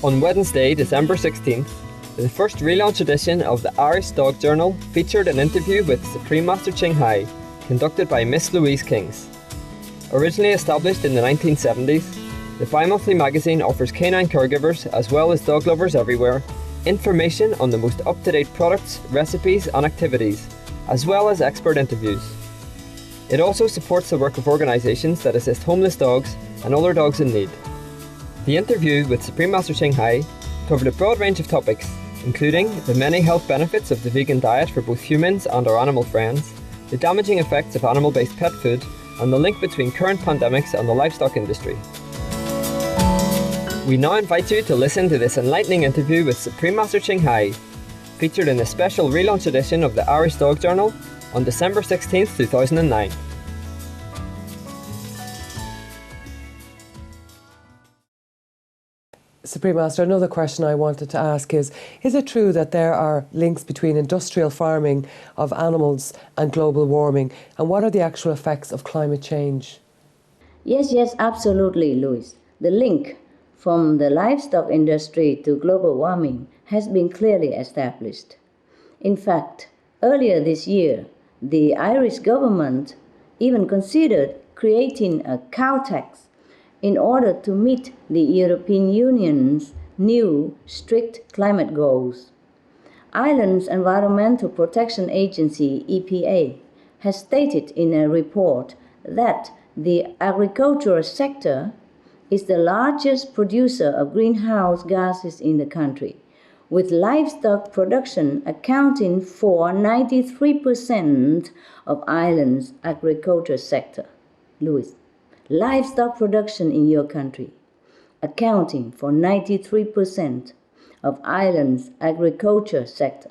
On Wednesday, December 16th, the first relaunch edition of the Irish Dog Journal featured an interview with Supreme Master Qinghai, conducted by Miss Louise Kings. Originally established in the 1970s, the bi-monthly magazine offers canine caregivers, as well as dog lovers everywhere, information on the most up-to-date products, recipes and activities, as well as expert interviews. It also supports the work of organisations that assist homeless dogs and other dogs in need. The interview with Supreme Master Qinghai covered a broad range of topics, including the many health benefits of the vegan diet for both humans and our animal friends, the damaging effects of animal-based pet food, and the link between current pandemics and the livestock industry. We now invite you to listen to this enlightening interview with Supreme Master Qinghai, featured in a special relaunch edition of the Irish Dog Journal on December 16, 2009. Supreme Master, another question I wanted to ask is it true that there are links between industrial farming of animals and global warming? And what are the actual effects of climate change? Yes, absolutely, Louis. The link from the livestock industry to global warming has been clearly established. In fact, earlier this year, the Irish government even considered creating a cow tax in order to meet the European Union's new strict climate goals. Ireland's Environmental Protection Agency, EPA, has stated in a report that the agricultural sector is the largest producer of greenhouse gases in the country, with livestock production accounting for 93% of Ireland's agriculture sector. Louis, livestock production in your country, accounting for 93% of Ireland's agriculture sector.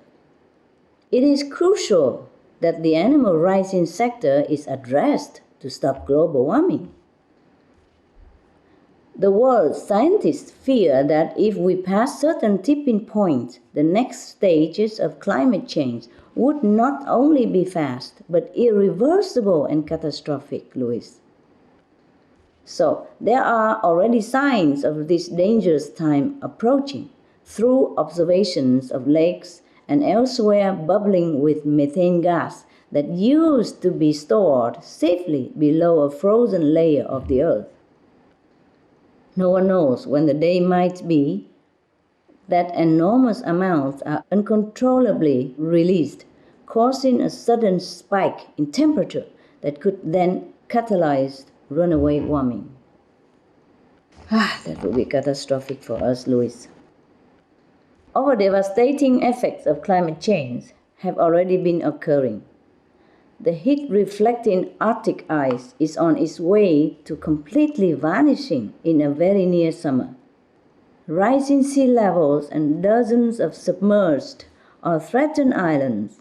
It is crucial that the animal rights sector is addressed to stop global warming. The world's scientists fear that if we pass certain tipping points, the next stages of climate change would not only be fast, but irreversible and catastrophic, Louis. So there are already signs of this dangerous time approaching through observations of lakes and elsewhere bubbling with methane gas that used to be stored safely below a frozen layer of the earth. No one knows when the day might be that enormous amounts are uncontrollably released, causing a sudden spike in temperature that could then catalyze runaway warming. That would be catastrophic for us, Louis. Our devastating effects of climate change have already been occurring. The heat-reflecting Arctic ice is on its way to completely vanishing in a very near summer. Rising sea levels and dozens of submerged or threatened islands,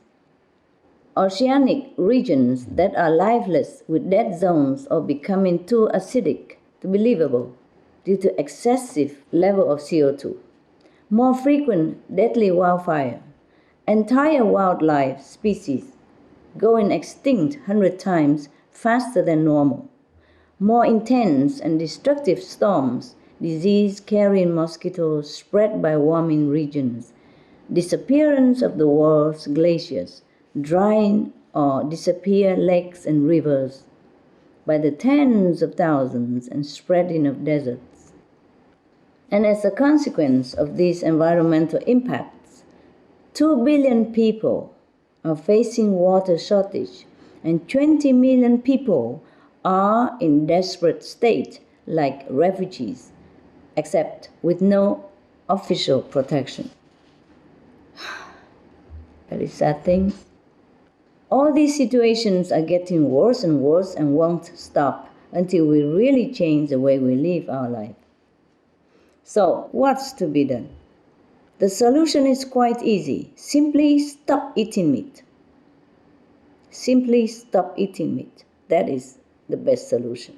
oceanic regions that are lifeless with dead zones or becoming too acidic to be livable due to excessive level of CO2, more frequent deadly wildfire, entire wildlife species going extinct 100 times faster than normal, more intense and destructive storms, disease-carrying mosquitoes spread by warming regions, disappearance of the world's glaciers, drying or disappear lakes and rivers by the tens of thousands, and spreading of deserts. And as a consequence of these environmental impacts, 2 billion people are facing water shortage, and 20 million people are in desperate state like refugees, except with no official protection. Very sad things. All these situations are getting worse and worse and won't stop until we really change the way we live our life. So, what's to be done? The solution is quite easy. Simply stop eating meat. Simply stop eating meat. That is the best solution.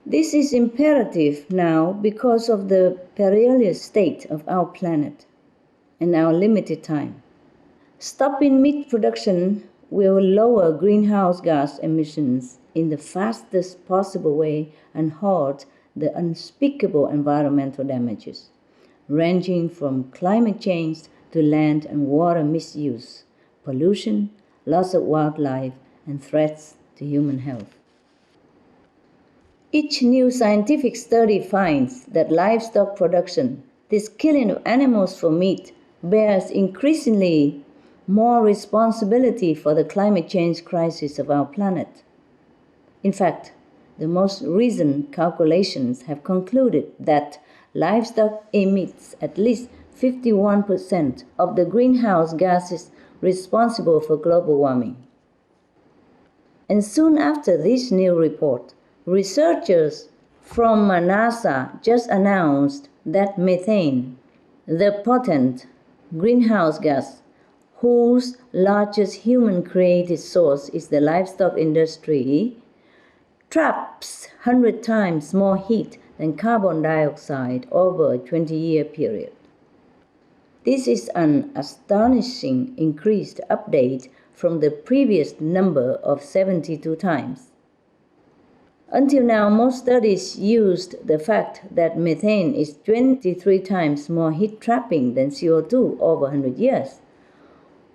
This is imperative now because of the perilous state of our planet and our limited time. Stopping meat production will lower greenhouse gas emissions in the fastest possible way and halt the unspeakable environmental damages. ranging from climate change to land and water misuse, pollution, loss of wildlife, and threats to human health. Each new scientific study finds that livestock production, this killing of animals for meat, bears increasingly more responsibility for the climate change crisis of our planet. In fact, the most recent calculations have concluded that livestock emits at least 51% of the greenhouse gases responsible for global warming. And soon after this new report, researchers from NASA just announced that methane, the potent greenhouse gas whose largest human-created source is the livestock industry, traps 100 times more heat than carbon dioxide over a 20-year period. This is an astonishing increased update from the previous number of 72 times. Until now, most studies used the fact that methane is 23 times more heat-trapping than CO2 over 100 years,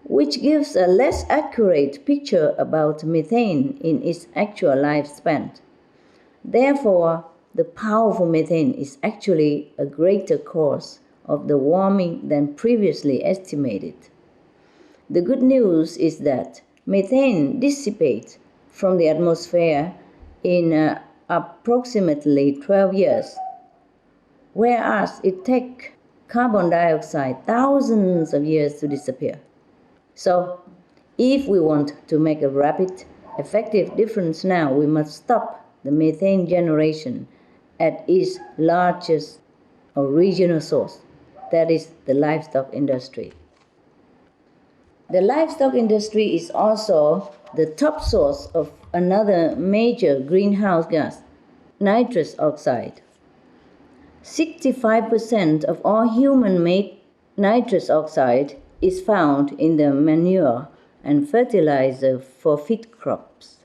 which gives a less accurate picture about methane in its actual lifespan. Therefore, the powerful methane is actually a greater cause of the warming than previously estimated. The good news is that methane dissipates from the atmosphere in approximately 12 years, whereas it takes carbon dioxide thousands of years to disappear. So, if we want to make a rapid, effective difference now, we must stop the methane generation at its largest original source, that is the livestock industry. The livestock industry is also the top source of another major greenhouse gas, nitrous oxide. 65% of all human-made nitrous oxide is found in the manure and fertilizer for feed crops,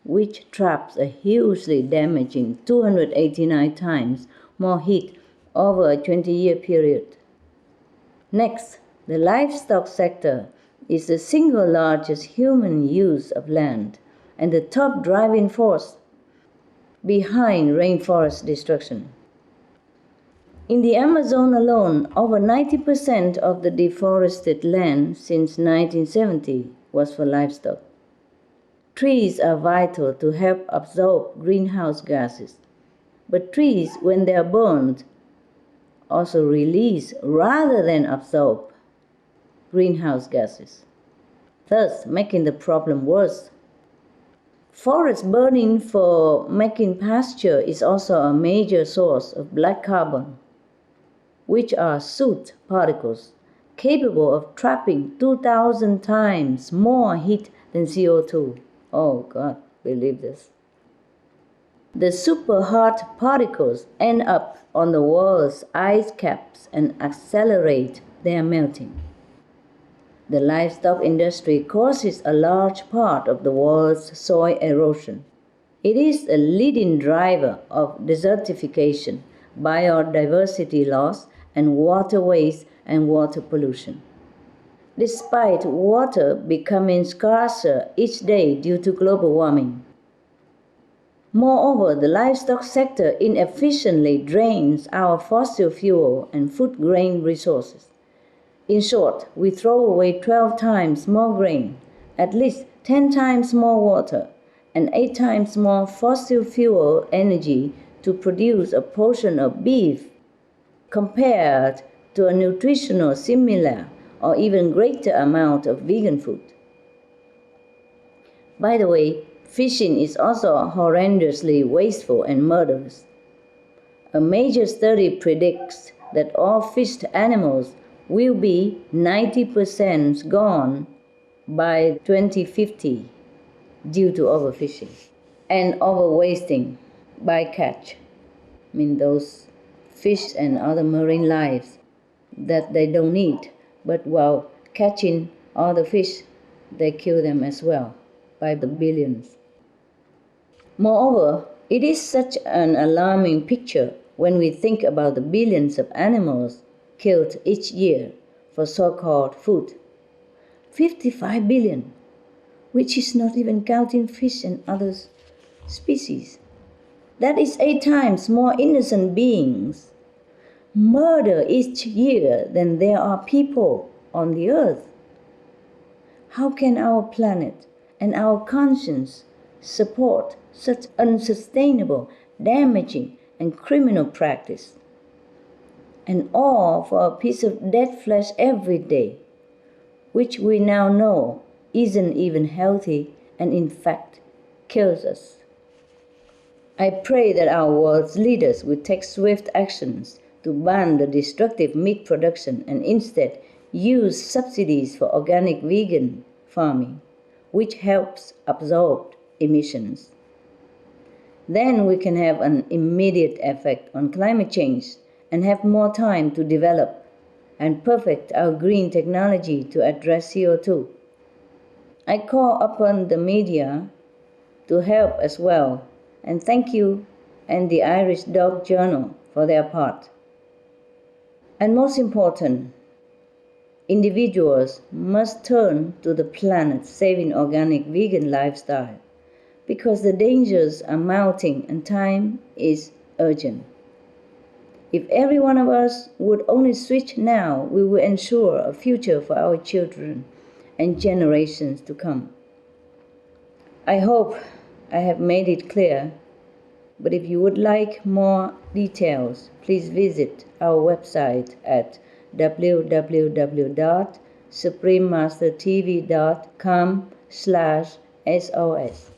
which traps a hugely damaging 289 times more heat over a 20-year period. Next, the livestock sector is the single largest human use of land and the top driving force behind rainforest destruction. In the Amazon alone, over 90% of the deforested land since 1970 was for livestock. Trees are vital to help absorb greenhouse gases, but trees, when they are burned, also release rather than absorb greenhouse gases, thus making the problem worse. Forest burning for making pasture is also a major source of black carbon, which are soot particles capable of trapping 2,000 times more heat than CO2. Oh God, believe this. The super hot particles end up on the world's ice caps and accelerate their melting. The livestock industry causes a large part of the world's soil erosion. It is a leading driver of desertification, biodiversity loss, and water waste and water pollution. Despite water becoming scarcer each day due to global warming. Moreover, the livestock sector inefficiently drains our fossil fuel and food grain resources. In short, we throw away 12 times more grain, at least 10 times more water, and 8 times more fossil fuel energy to produce a portion of beef compared to a nutritional similar or even greater amount of vegan food. By the way, fishing is also horrendously wasteful and murderous. A major study predicts that all fished animals will be 90% gone by 2050 due to overfishing and overwasting by catch. I mean those fish and other marine lives that they don't need, but while catching all the fish, they kill them as well by the billions. Moreover, it is such an alarming picture when we think about the billions of animals killed each year for so-called food. 55 billion, which is not even counting fish and other species. That is 8 times more innocent beings murder each year than there are people on the earth. How can our planet and our conscience support such unsustainable, damaging, and criminal practice? And all for a piece of dead flesh every day, which we now know isn't even healthy and in fact kills us. I pray that our world's leaders will take swift actions to ban the destructive meat production and instead use subsidies for organic vegan farming, which helps absorb emissions. Then we can have an immediate effect on climate change and have more time to develop and perfect our green technology to address CO2. I call upon the media to help as well, and thank you and the Irish Dog Journal for their part. And most important, individuals must turn to the planet-saving organic vegan lifestyle because the dangers are mounting and time is urgent. If every one of us would only switch now, we will ensure a future for our children and generations to come. I hope I have made it clear, but if you would like more details, please visit our website at www.suprememastertv.com/SOS.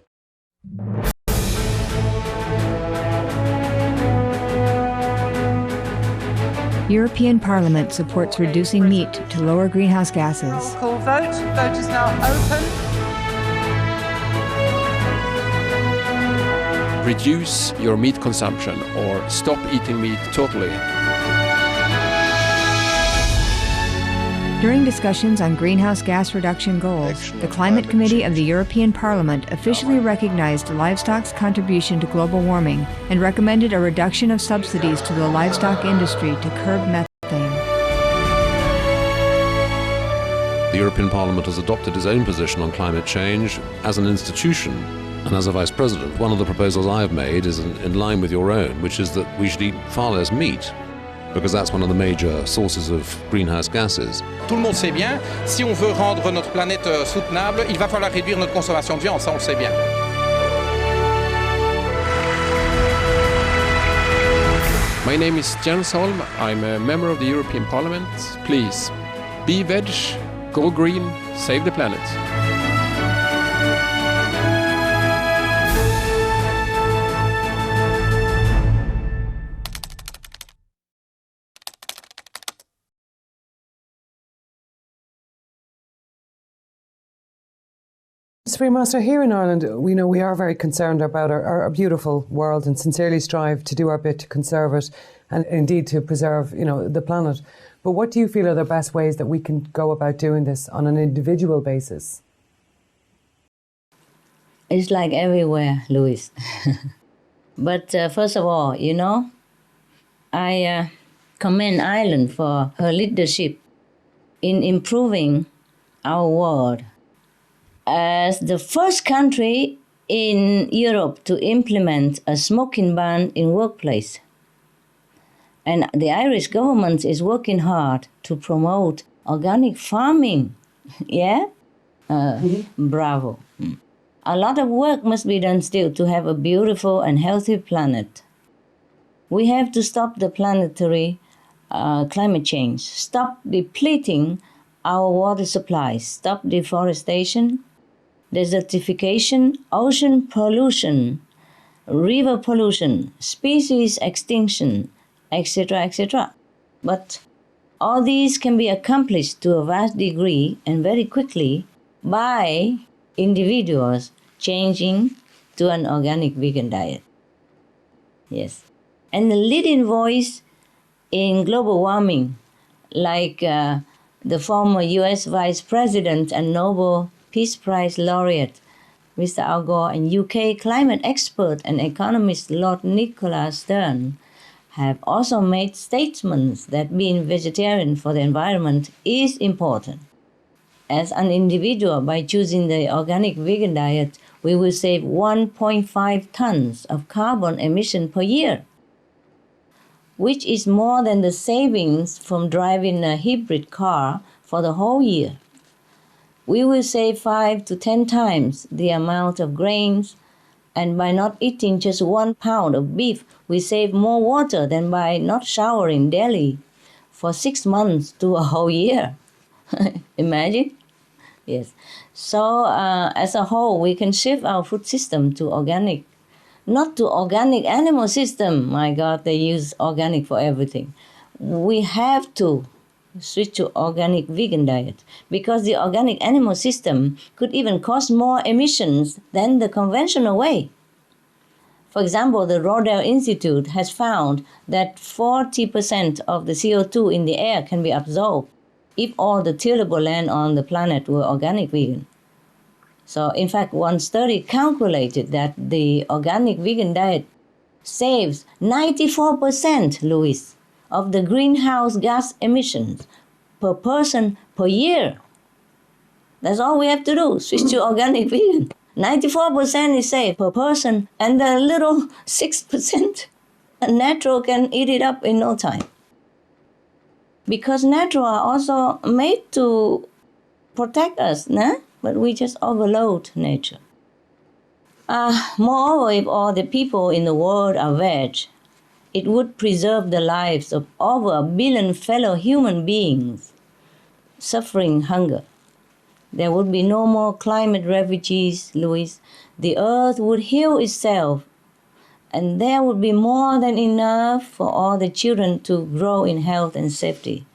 European Parliament supports reducing meat to lower greenhouse gases. Call vote. Vote is now open. Reduce your meat consumption or stop eating meat totally. During discussions on greenhouse gas reduction goals, the Climate Committee of the European Parliament officially recognized livestock's contribution to global warming and recommended a reduction of subsidies to the livestock industry to curb methane. The European Parliament has adopted its own position on climate change as an institution. And as a Vice President, one of the proposals I have made is in line with your own, which is that we should eat far less meat, because that's one of the major sources of greenhouse gases. Tout le monde sait bien, si on veut rendre notre planète soutenable, il va falloir réduire notre consommation de viande, ça on le sait bien. My name is Jens Holm, I'm a member of the European Parliament. Please, be veg, go green, save the planet. Supreme Master, here in Ireland, we know we are very concerned about our beautiful world and sincerely strive to do our bit to conserve it and indeed to preserve, the planet. But what do you feel are the best ways that we can go about doing this on an individual basis? It's like everywhere, Louis. But first of all, I commend Ireland for her leadership in improving our world. As the first country in Europe to implement a smoking ban in workplace. And the Irish government is working hard to promote organic farming. Yeah? Bravo. A lot of work must be done still to have a beautiful and healthy planet. We have to stop the planetary climate change, stop depleting our water supplies, stop deforestation, desertification, ocean pollution, river pollution, species extinction, etc., etc. But all these can be accomplished to a vast degree and very quickly by individuals changing to an organic vegan diet. Yes. And the leading voice in global warming, like the former US Vice President and Nobel Peace Prize laureate, Mr. Al Gore, and UK climate expert and economist Lord Nicholas Stern, have also made statements that being vegetarian for the environment is important. As an individual, by choosing the organic vegan diet, we will save 1.5 tons of carbon emission per year, which is more than the savings from driving a hybrid car for the whole year. We will save 5 to 10 times the amount of grains, and by not eating just 1 pound of beef, we save more water than by not showering daily for 6 months to a whole year. Imagine? Yes. So as a whole, we can shift our food system to organic. Not to organic animal system. My God, they use organic for everything. We have to switch to organic vegan diet because the organic animal system could even cause more emissions than the conventional way. For example, the Rodale Institute has found that 40% of the CO2 in the air can be absorbed if all the tillable land on the planet were organic vegan. So, in fact, one study calculated that the organic vegan diet saves 94%, Louis, of the greenhouse gas emissions per person per year. That's all we have to do, switch to organic vegan. 94% is saved per person, and the little 6% natural can eat it up in no time. Because natural are also made to protect us, nah? But we just overload nature. Moreover, if all the people in the world are veg, it would preserve the lives of over 1 billion fellow human beings suffering hunger. There would be no more climate refugees, Louis. The earth would heal itself, and there would be more than enough for all the children to grow in health and safety.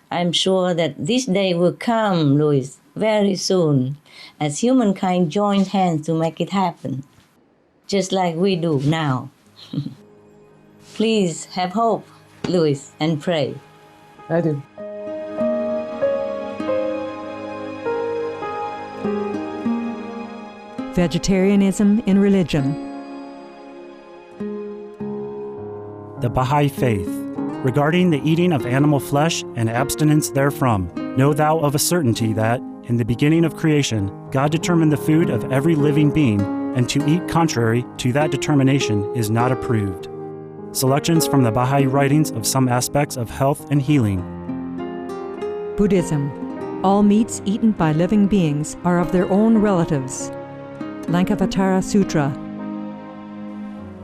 I'm sure that this day will come, Louis, very soon, as humankind joins hands to make it happen, just like we do now. Please have hope, Louis, and pray. I do. Vegetarianism in religion. The Baha'i Faith. Regarding the eating of animal flesh and abstinence therefrom, know thou of a certainty that, in the beginning of creation, God determined the food of every living being, and to eat contrary to that determination is not approved. Selections from the Baha'i writings of some aspects of health and healing. Buddhism. All meats eaten by living beings are of their own relatives. Lankavatara Sutra.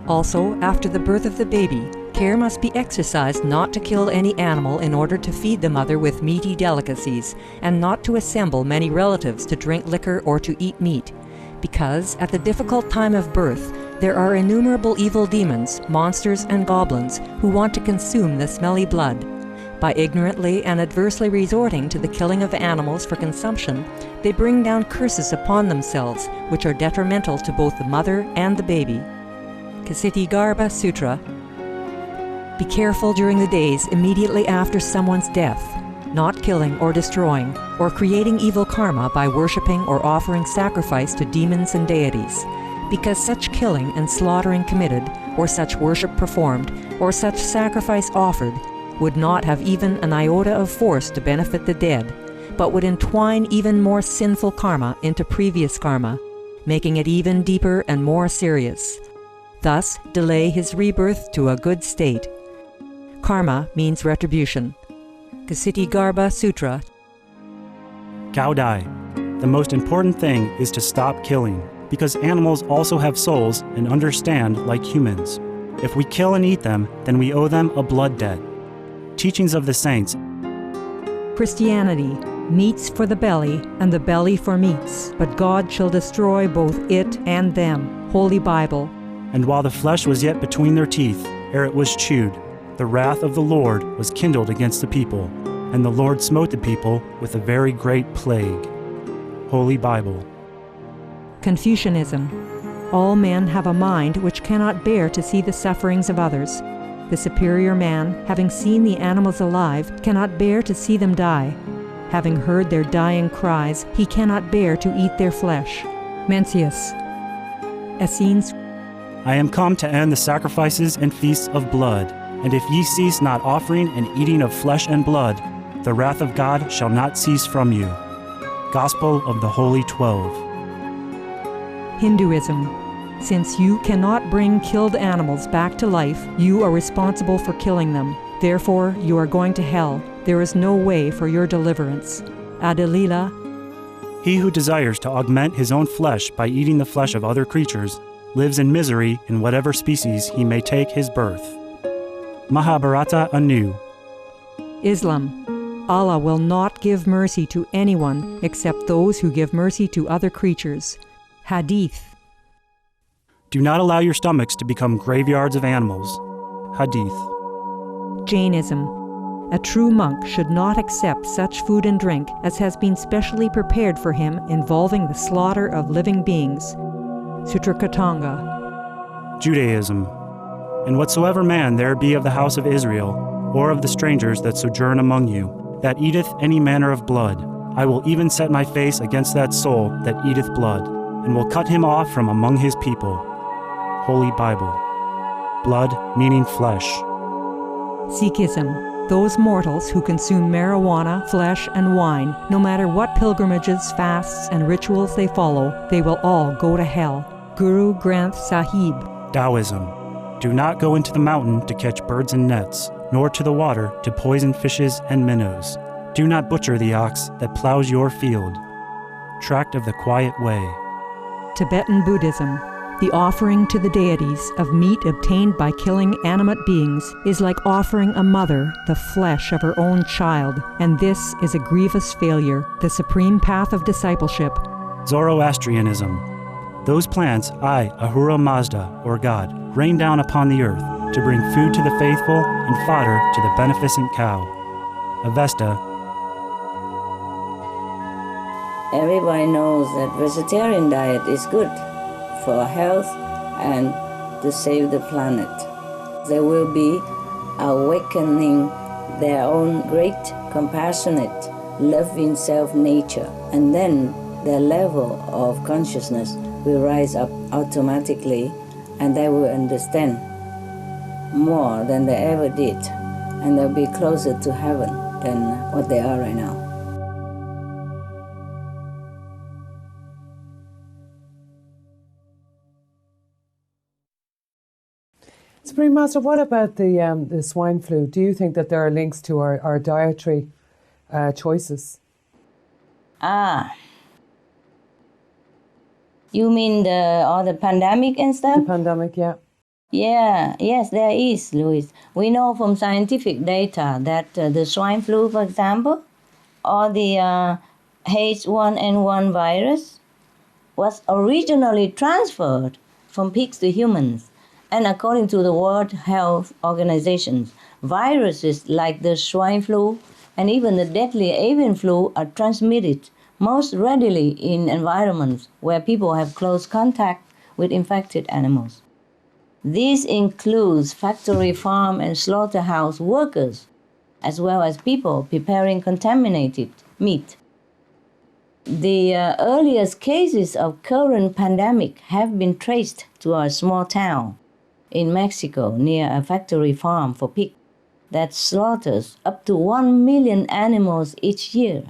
Also, after the birth of the baby, care must be exercised not to kill any animal in order to feed the mother with meaty delicacies, and not to assemble many relatives to drink liquor or to eat meat, because at the difficult time of birth there are innumerable evil demons, monsters, and goblins who want to consume the smelly blood. By ignorantly and adversely resorting to the killing of animals for consumption, they bring down curses upon themselves, which are detrimental to both the mother and the baby. Ksitigarbha Sutra. Be careful during the days immediately after someone's death, not killing or destroying, or creating evil karma by worshipping or offering sacrifice to demons and deities, because such killing and slaughtering committed, or such worship performed, or such sacrifice offered, would not have even an iota of force to benefit the dead, but would entwine even more sinful karma into previous karma, making it even deeper and more serious. Thus, delay his rebirth to a good state. Karma means retribution. Ksitigarbha Sutra. Gaudai. The most important thing is to stop killing, because animals also have souls and understand like humans. If we kill and eat them, then we owe them a blood debt. Teachings of the Saints. Christianity. Meats for the belly, and the belly for meats, but God shall destroy both it and them. Holy Bible. And while the flesh was yet between their teeth, ere it was chewed, the wrath of the Lord was kindled against the people, and the Lord smote the people with a very great plague. Holy Bible. Confucianism. All men have a mind which cannot bear to see the sufferings of others. The superior man, having seen the animals alive, cannot bear to see them die. Having heard their dying cries, he cannot bear to eat their flesh. Mencius. Essenes. I am come to end the sacrifices and feasts of blood. And if ye cease not offering and eating of flesh and blood, the wrath of God shall not cease from you. Gospel of the Holy 12. Hinduism. Since you cannot bring killed animals back to life, you are responsible for killing them. Therefore, you are going to hell. There is no way for your deliverance. Adalila. He who desires to augment his own flesh by eating the flesh of other creatures lives in misery in whatever species he may take his birth. Mahabharata anew. Islam. Allah will not give mercy to anyone except those who give mercy to other creatures. Hadith. Do not allow your stomachs to become graveyards of animals. Hadith. Jainism. A true monk should not accept such food and drink as has been specially prepared for him involving the slaughter of living beings. Sutrakatanga. Judaism. And whatsoever man there be of the house of Israel, or of the strangers that sojourn among you, that eateth any manner of blood, I will even set my face against that soul that eateth blood, and will cut him off from among his people. Holy Bible. Blood meaning flesh. Sikhism. Those mortals who consume marijuana, flesh, and wine, no matter what pilgrimages, fasts, and rituals they follow, they will all go to hell. Guru Granth Sahib. Taoism. Do not go into the mountain to catch birds and nets, nor to the water to poison fishes and minnows. Do not butcher the ox that plows your field. Tract of the Quiet Way. Tibetan Buddhism. The offering to the deities of meat obtained by killing animate beings is like offering a mother the flesh of her own child, and this is a grievous failure, the supreme path of discipleship. Zoroastrianism. Those plants I, Ahura Mazda, or God, rain down upon the earth to bring food to the faithful and fodder to the beneficent cow. Avesta. Everybody knows that vegetarian diet is good for health and to save the planet. They will be awakening their own great, compassionate, loving self-nature, and then their level of consciousness will rise up automatically, and they will understand more than they ever did, and they'll be closer to heaven than what they are right now. Supreme Master, what about the swine flu? Do you think that there are links to our dietary choices? You mean the pandemic and stuff? The pandemic, yeah. Yes, there is, Louis. We know from scientific data that the swine flu, for example, or the H1N1 virus was originally transferred from pigs to humans. And according to the World Health Organization, viruses like the swine flu and even the deadly avian flu are transmitted most readily in environments where people have close contact with infected animals. This includes factory, farm, and slaughterhouse workers, as well as people preparing contaminated meat. The earliest cases of current pandemic have been traced to a small town in Mexico near a factory farm for pigs that slaughters up to 1 million animals each year.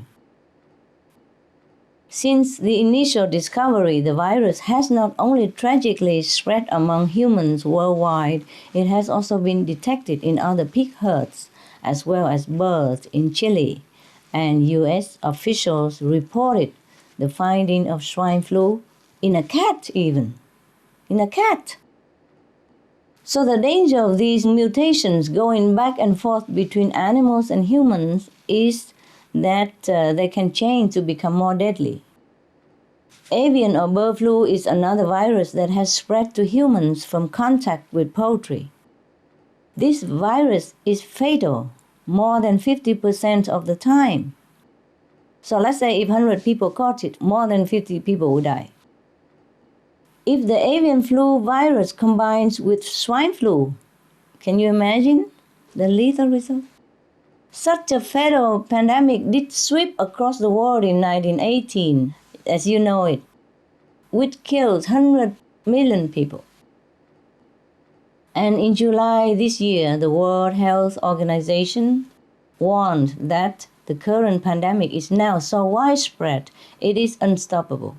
Since the initial discovery, the virus has not only tragically spread among humans worldwide, it has also been detected in other pig herds, as well as birds in Chile, and U.S. officials reported the finding of swine flu in a cat even. In a cat. So the danger of these mutations going back and forth between animals and humans is that they can change to become more deadly. Avian or bird flu is another virus that has spread to humans from contact with poultry. This virus is fatal more than 50% of the time. So let's say if 100 people caught it, more than 50 people would die. If the avian flu virus combines with swine flu, can you imagine the lethal result? Such a fatal pandemic did sweep across the world in 1918, as you know it, which killed 100 million people. And in July this year, the World Health Organization warned that the current pandemic is now so widespread, it is unstoppable.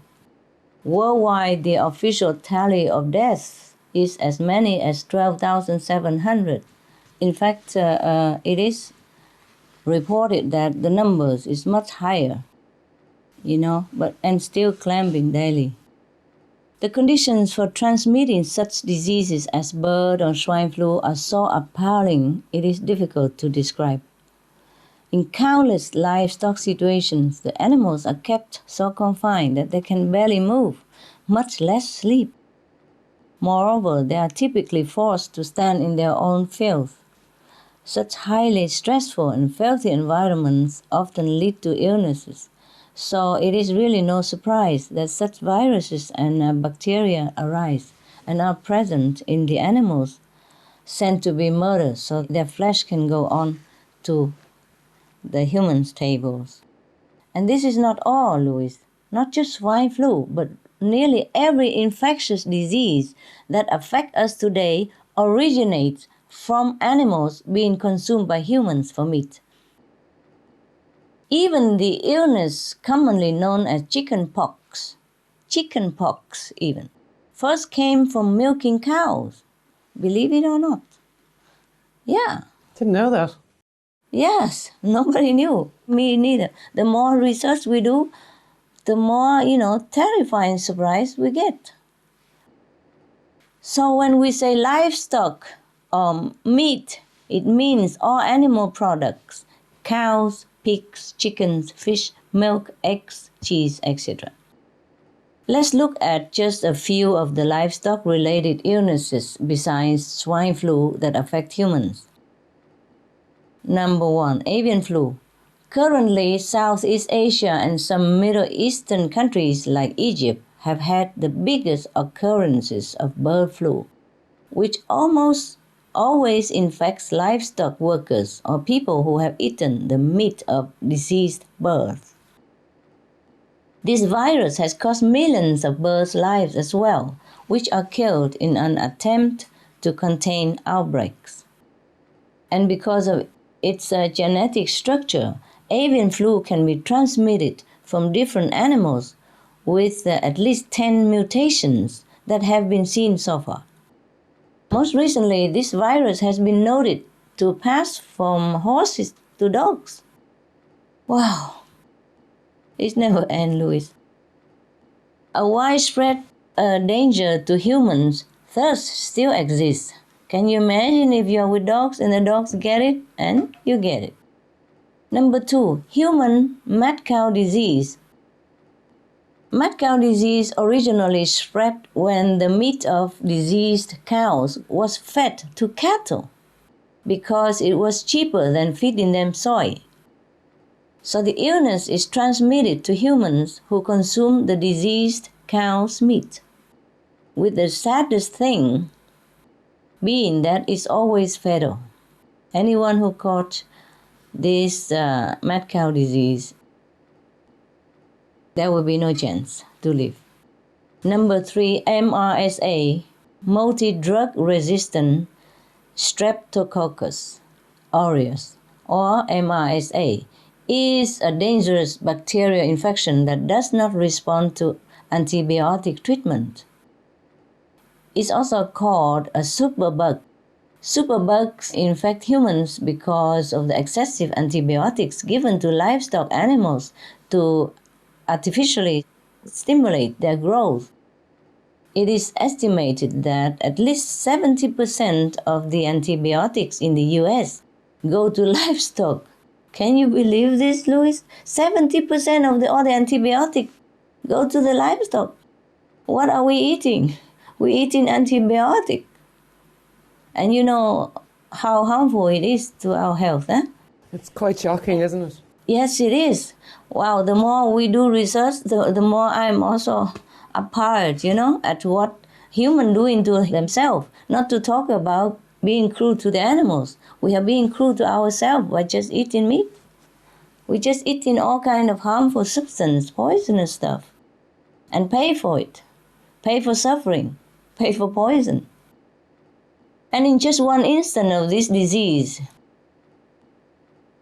Worldwide, the official tally of deaths is as many as 12,700. In fact, it is reported that the numbers is much higher, and still climbing daily. The conditions for transmitting such diseases as bird or swine flu are so appalling, it is difficult to describe. In countless livestock situations, the animals are kept so confined that they can barely move, much less sleep. Moreover, they are typically forced to stand in their own filth. Such highly stressful and filthy environments often lead to illnesses. So it is really no surprise that such viruses and bacteria arise and are present in the animals sent to be murdered so their flesh can go on to the humans' tables. And this is not all, Louis. Not just swine flu, but nearly every infectious disease that affects us today originates from animals being consumed by humans for meat. Even the illness commonly known as chickenpox even, first came from milking cows. Believe it or not. Yeah. Didn't know that. Yes, nobody knew. Me neither. The more research we do, the more, terrifying surprise we get. So when we say livestock, meat, it means all animal products, cows, pigs, chickens, fish, milk, eggs, cheese, etc. Let's look at just a few of the livestock-related illnesses besides swine flu that affect humans. Number 1, avian flu. Currently, Southeast Asia and some Middle Eastern countries like Egypt have had the biggest occurrences of bird flu, which almost always infects livestock workers or people who have eaten the meat of deceased birds. This virus has cost millions of birds' lives as well, which are killed in an attempt to contain outbreaks. And because of its genetic structure, avian flu can be transmitted from different animals with at least 10 mutations that have been seen so far. Most recently, this virus has been noted to pass from horses to dogs. Wow. It never ends, Louis. A widespread danger to humans thus still exists. Can you imagine if you're with dogs and the dogs get it and you get it? Number 2, human mad cow disease. Mad cow disease originally spread when the meat of diseased cows was fed to cattle because it was cheaper than feeding them soy. So the illness is transmitted to humans who consume the diseased cow's meat, with the saddest thing being that it's always fatal. Anyone who caught this mad cow disease, there will be no chance to live. Number 3, MRSA, multi-drug resistant Streptococcus aureus, or MRSA, is a dangerous bacterial infection that does not respond to antibiotic treatment. It's also called a superbug. Superbugs infect humans because of the excessive antibiotics given to livestock animals to artificially stimulate their growth. It is estimated that at least 70% of the antibiotics in the US go to livestock. Can you believe this, Louis? 70% of all the antibiotics go to the livestock. What are we eating? We're eating antibiotic. And you know how harmful it is to our health, eh? It's quite shocking, isn't it? Yes, it is. Wow, the more we do research, the more I'm also appalled, at what humans doing to themselves. Not to talk about being cruel to the animals. We are being cruel to ourselves by just eating meat. We're just eating all kind of harmful substance, poisonous stuff, and pay for it. Pay for suffering. Pay for poison. And in just one instance of this disease,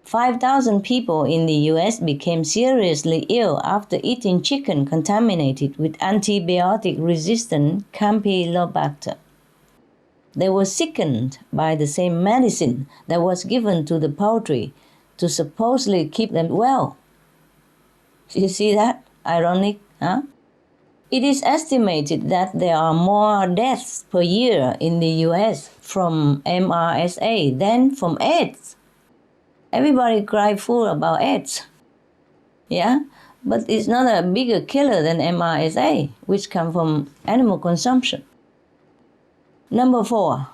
5,000 people in the US became seriously ill after eating chicken contaminated with antibiotic-resistant Campylobacter. They were sickened by the same medicine that was given to the poultry to supposedly keep them well. You see that? Ironic, huh? It is estimated that there are more deaths per year in the US from MRSA than from AIDS. Everybody cry fool about AIDS, yeah? But it's not a bigger killer than MRSA, which come from animal consumption. Number 4,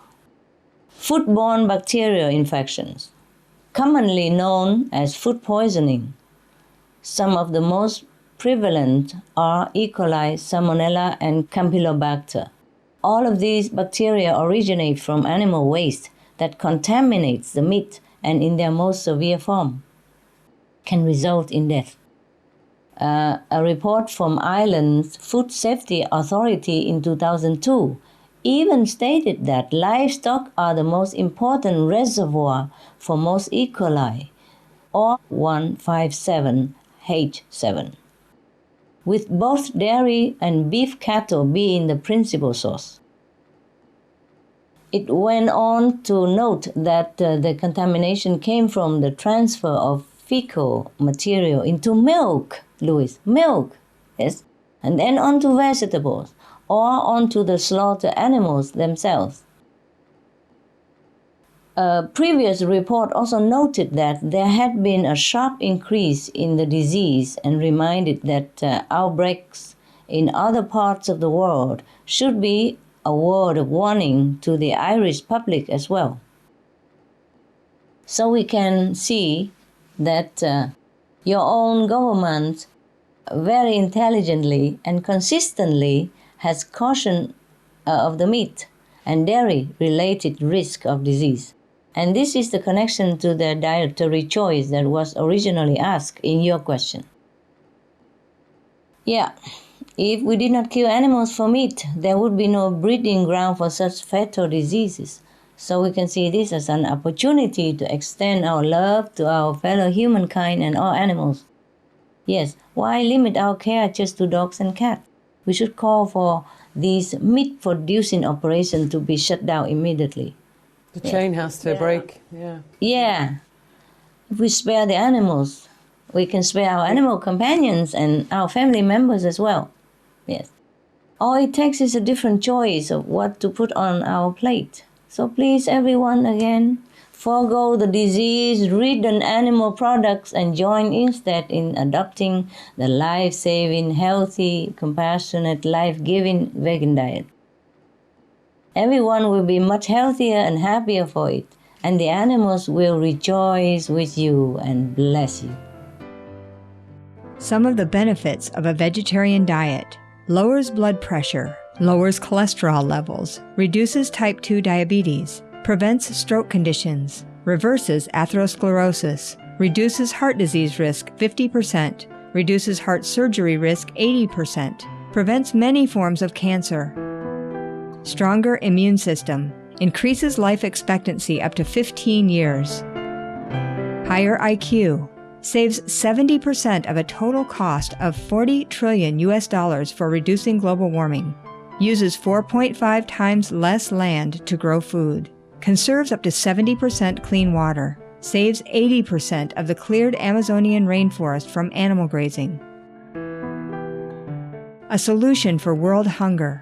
foodborne bacterial infections, commonly known as food poisoning. Some of the most prevalent are E. coli, Salmonella, and Campylobacter. All of these bacteria originate from animal waste that contaminates the meat and in their most severe form can result in death. A report from Ireland's Food Safety Authority in 2002 even stated that livestock are the most important reservoir for most E. coli, or 157H7, with both dairy and beef cattle being the principal source. It went on to note that the contamination came from the transfer of fecal material into milk, Louis, milk, yes, and then onto vegetables or onto the slaughtered animals themselves. A previous report also noted that there had been a sharp increase in the disease and reminded that outbreaks in other parts of the world should be a word of warning to the Irish public as well. So we can see that your own government very intelligently and consistently has cautioned of the meat and dairy-related risk of disease. And this is the connection to the dietary choice that was originally asked in your question. Yeah. If we did not kill animals for meat, there would be no breeding ground for such fatal diseases. So we can see this as an opportunity to extend our love to our fellow humankind and all animals. Yes, why limit our care just to dogs and cats? We should call for these meat-producing operations to be shut down immediately. The chain has to break, yeah. Yeah. If we spare the animals, we can spare our animal companions and our family members as well. Yes. All it takes is a different choice of what to put on our plate. So please, everyone, again, forego the disease-ridden animal products and join instead in adopting the life-saving, healthy, compassionate, life-giving vegan diet. Everyone will be much healthier and happier for it, and the animals will rejoice with you and bless you. Some of the benefits of a vegetarian diet: lowers blood pressure, lowers cholesterol levels, reduces type 2 diabetes, prevents stroke conditions, reverses atherosclerosis, reduces heart disease risk 50%, reduces heart surgery risk 80%, prevents many forms of cancer. Stronger immune system, increases life expectancy up to 15 years. Higher IQ, saves 70% of a total cost of $40 trillion for reducing global warming, uses 4.5 times less land to grow food, conserves up to 70% clean water, saves 80% of the cleared Amazonian rainforest from animal grazing. A solution for world hunger.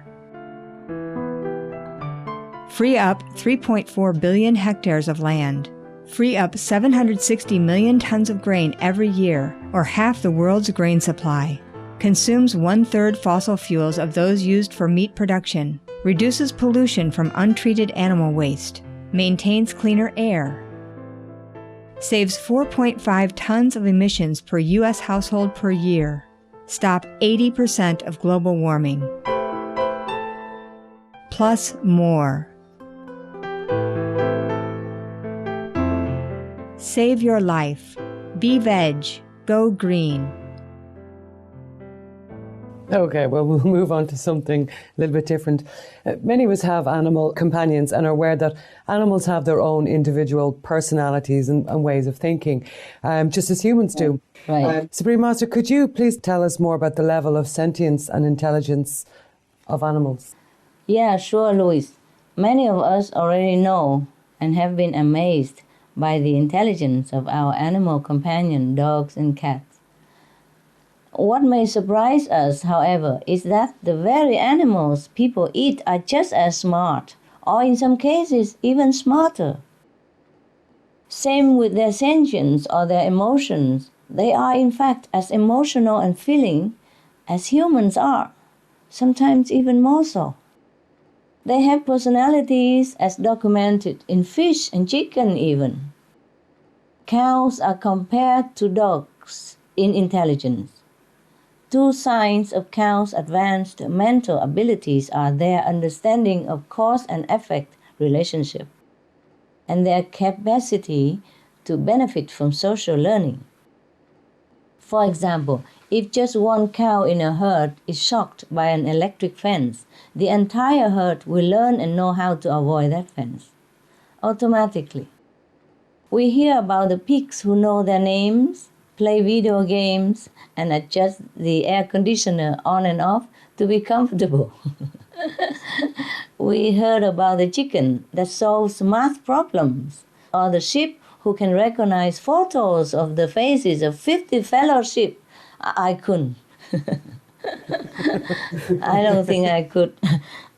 Free up 3.4 billion hectares of land. Free up 760 million tons of grain every year, or half the world's grain supply. Consumes 1/3 fossil fuels of those used for meat production. Reduces pollution from untreated animal waste. Maintains cleaner air. Saves 4.5 tons of emissions per U.S. household per year. Stop 80% of global warming. Plus more. Save your life. Be veg. Go green. Okay, well, we'll move on to something a little bit different. Many of us have animal companions and are aware that animals have their own individual personalities and ways of thinking, just as humans do. Right. Supreme Master, could you please tell us more about the level of sentience and intelligence of animals? Yeah, sure, Louis. Many of us already know and have been amazed by the intelligence of our animal companion, dogs and cats. What may surprise us, however, is that the very animals people eat are just as smart, or in some cases even smarter. Same with their sentience or their emotions. They are in fact as emotional and feeling as humans are, sometimes even more so. They have personalities as documented in fish and chicken even. Cows are compared to dogs in intelligence. Two signs of cows' advanced mental abilities are their understanding of cause and effect relationship and their capacity to benefit from social learning. For example, if just one cow in a herd is shocked by an electric fence, the entire herd will learn and know how to avoid that fence automatically. We hear about the pigs who know their names, play video games, and adjust the air conditioner on and off to be comfortable. We heard about the chicken that solves math problems, or the sheep who can recognize photos of the faces of 50 fellow sheep. I couldn't. I don't think I could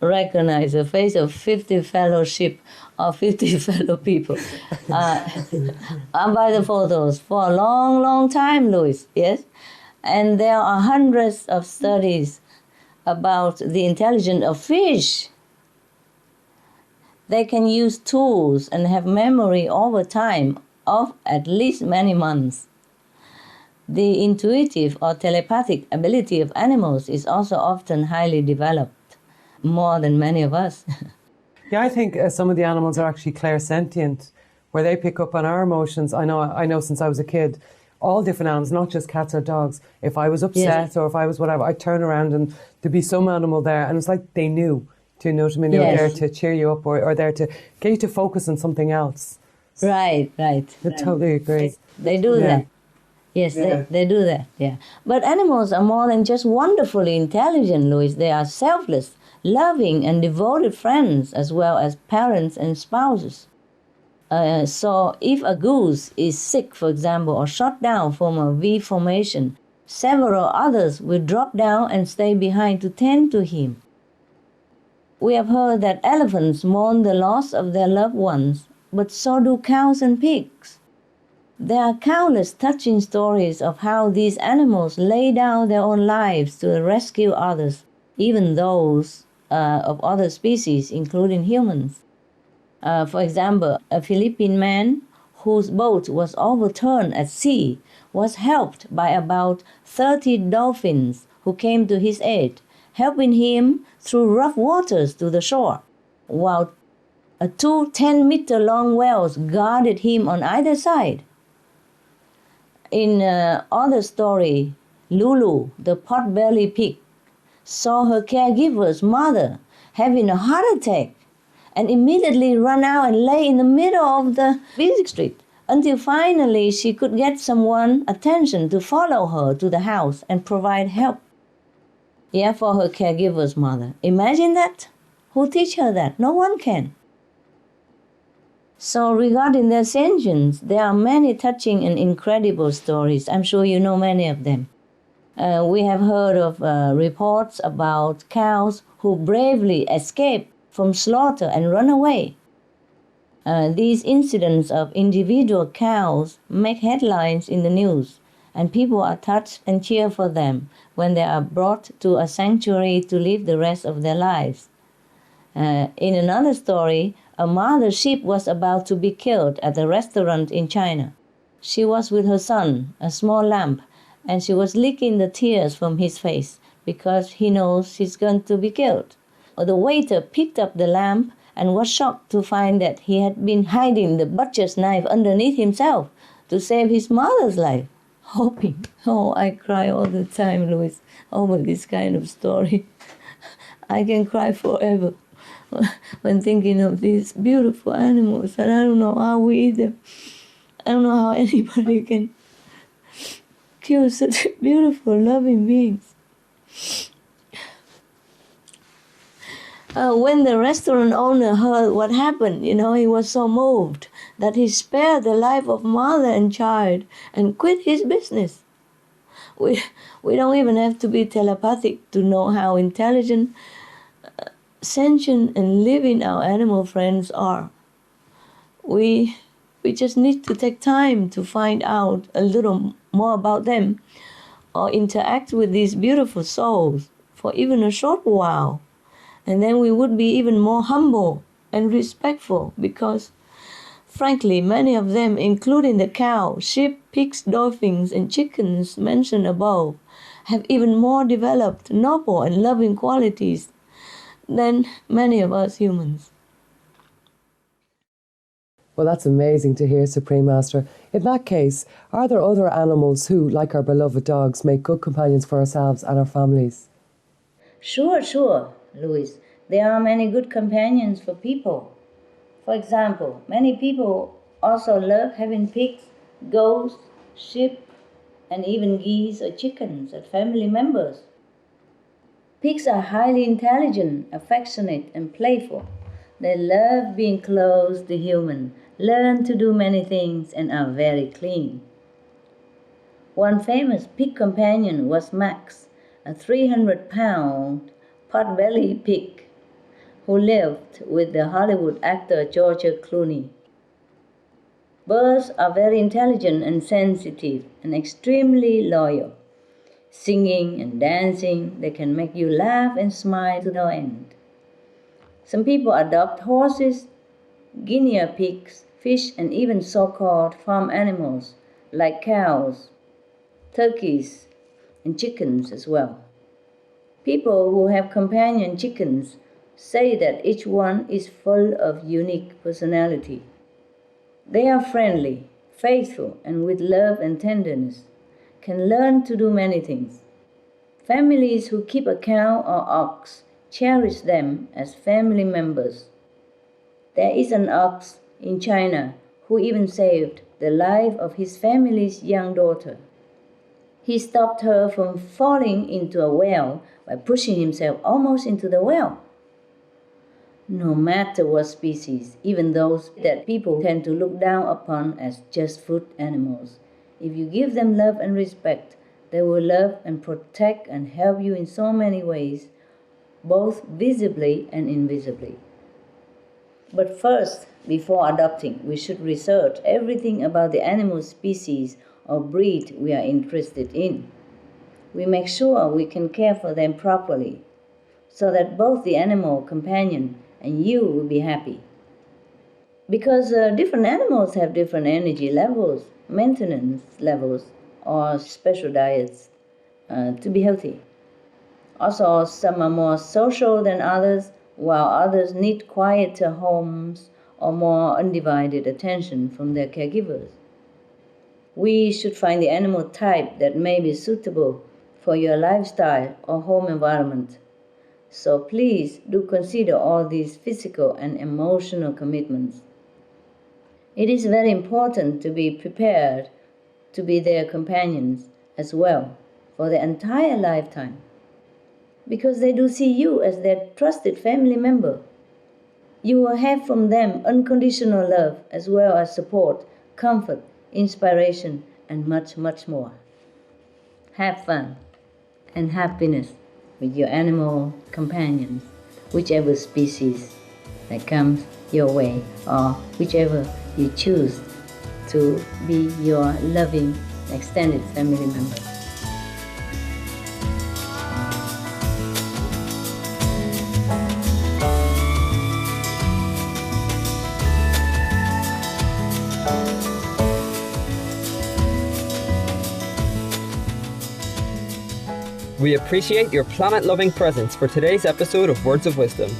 recognize the face of 50 fellow sheep or 50 fellow people by the photos for a long, long time, Louis, yes? And there are hundreds of studies about the intelligence of fish. They can use tools and have memory over time of at least many months. The intuitive or telepathic ability of animals is also often highly developed, more than many of us. Yeah, I think some of the animals are actually clairsentient, where they pick up on our emotions. I know since I was a kid, all different animals, not just cats or dogs. If I was upset or if I was whatever, I'd turn around and there'd be some animal there, and it's like they knew. Do you know what I mean? They were there to cheer you up or there to get you to focus on something else. Right. I totally agree. They do that. Yes, they do that, yeah. But animals are more than just wonderfully intelligent, Louis. They are selfless, loving, and devoted friends, as well as parents and spouses. So if a goose is sick, for example, or shot down from a V formation, several others will drop down and stay behind to tend to him. We have heard that elephants mourn the loss of their loved ones, but so do cows and pigs. There are countless touching stories of how these animals lay down their own lives to rescue others, even those of other species, including humans. For example, a Philippine man whose boat was overturned at sea was helped by about 30 dolphins who came to his aid, helping him through rough waters to the shore, while two 10-meter-long whales guarded him on either side. In other story, Lulu, the pot-bellied pig, saw her caregiver's mother having a heart attack and immediately ran out and lay in the middle of the busy street until finally she could get someone's attention to follow her to the house and provide help. Yeah, for her caregiver's mother. Imagine that. Who teach her that? No one can. So regarding their sentience, there are many touching and incredible stories. I'm sure you know many of them. We have heard of reports about cows who bravely escape from slaughter and run away. These incidents of individual cows make headlines in the news, and people are touched and cheer for them when they are brought to a sanctuary to live the rest of their lives. In another story, a mother sheep was about to be killed at a restaurant in China. She was with her son, a small lamb, and she was licking the tears from his face because he knows he's going to be killed. The waiter picked up the lamb and was shocked to find that he had been hiding the butcher's knife underneath himself to save his mother's life. hoping. Oh, I cry all the time, Louis, over this kind of story. I can cry forever when thinking of these beautiful animals, and I don't know how we eat them. I don't know how anybody can kill such beautiful, loving beings. When the restaurant owner heard what happened, he was so moved that he spared the life of mother and child and quit his business. We don't even have to be telepathic to know how intelligent, sentient, and living our animal friends are. We just need to take time to find out a little more about them or interact with these beautiful souls for even a short while. And then we would be even more humble and respectful because, frankly, many of them, including the cow, sheep, pigs, dolphins, and chickens mentioned above, have even more developed, noble, and loving qualities than many of us humans. Well, that's amazing to hear, Supreme Master. In that case, are there other animals who, like our beloved dogs, make good companions for ourselves and our families? Sure, Louis. There are many good companions for people. For example, many people also love having pigs, goats, sheep, and even geese or chickens as family members. Pigs are highly intelligent, affectionate, and playful. They love being close to humans, learn to do many things, and are very clean. One famous pig companion was Max, a 300-pound pot-bellied pig who lived with the Hollywood actor George Clooney. Birds are very intelligent and sensitive and extremely loyal. Singing and dancing, they can make you laugh and smile to no end. Some people adopt horses, guinea pigs, fish, and even so-called farm animals like cows, turkeys, and chickens as well. People who have companion chickens say that each one is full of unique personality. They are friendly, faithful, and with love and tenderness, can learn to do many things. Families who keep a cow or ox cherish them as family members. There is an ox in China who even saved the life of his family's young daughter. He stopped her from falling into a well by pushing himself almost into the well. No matter what species, even those that people tend to look down upon as just food animals, if you give them love and respect, they will love and protect and help you in so many ways, both visibly and invisibly. But first, before adopting, we should research everything about the animal species or breed we are interested in. We make sure we can care for them properly, so that both the animal companion and you will be happy. Because different animals have different energy levels, maintenance levels, or special diets to be healthy. Also, some are more social than others, while others need quieter homes or more undivided attention from their caregivers. We should find the animal type that may be suitable for your lifestyle or home environment. So please do consider all these physical and emotional commitments. It is very important to be prepared to be their companions as well for their entire lifetime, because they do see you as their trusted family member. You will have from them unconditional love as well as support, comfort, inspiration, and much, much more. Have fun and happiness with your animal companions, whichever species that comes your way or whichever you choose to be your loving extended family member. We appreciate your planet-loving presence for today's episode of Words of Wisdom.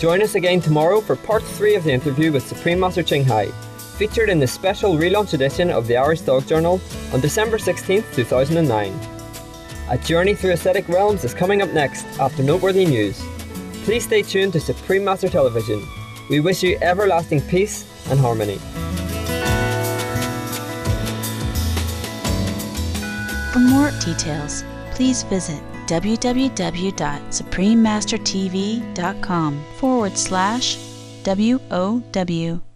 Join us again tomorrow for part 3 of the interview with Supreme Master Ching Hai, featured in the special relaunch edition of the Irish Dog Journal on December 16, 2009. A journey through aesthetic realms is coming up next after noteworthy news. Please stay tuned to Supreme Master Television. We wish you everlasting peace and harmony. For more details, please visit www.suprememastertv.com/WOW.